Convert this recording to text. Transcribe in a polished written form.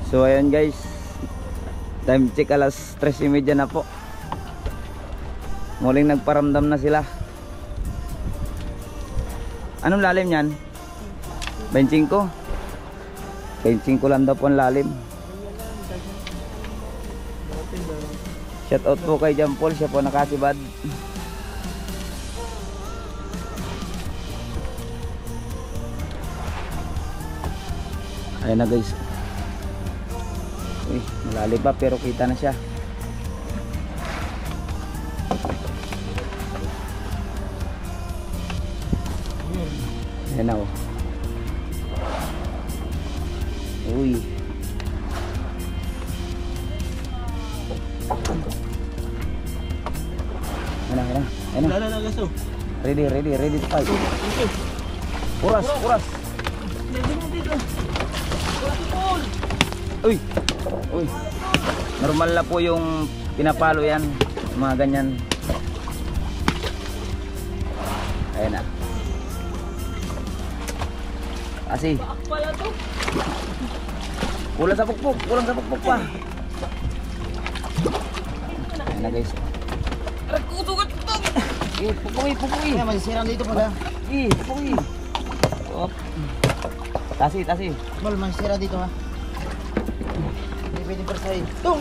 So ayan guys, time check alas 3:30 na po. Muling nagparamdam na sila. Anong lalim yan? 25? 25 lang daw po ang lalim. Shout out po kay John Paul, siya po nakasibad. Ayan na guys. Uy, malalim pa pero kita na siya. Ayan na oh. Uy. Ayan na. Ready to fight. Puras. Uy. Normal na po yung pinapalo yan, mga ganyan. Ayan na. Kasi kulang sa pukpuk pa. Ayan na guys. Pupuwi. Masisirang dito pala. Pupuwi. Tasi. Mal, masisira dito ha. Hindi pwedeng persahin. Tung!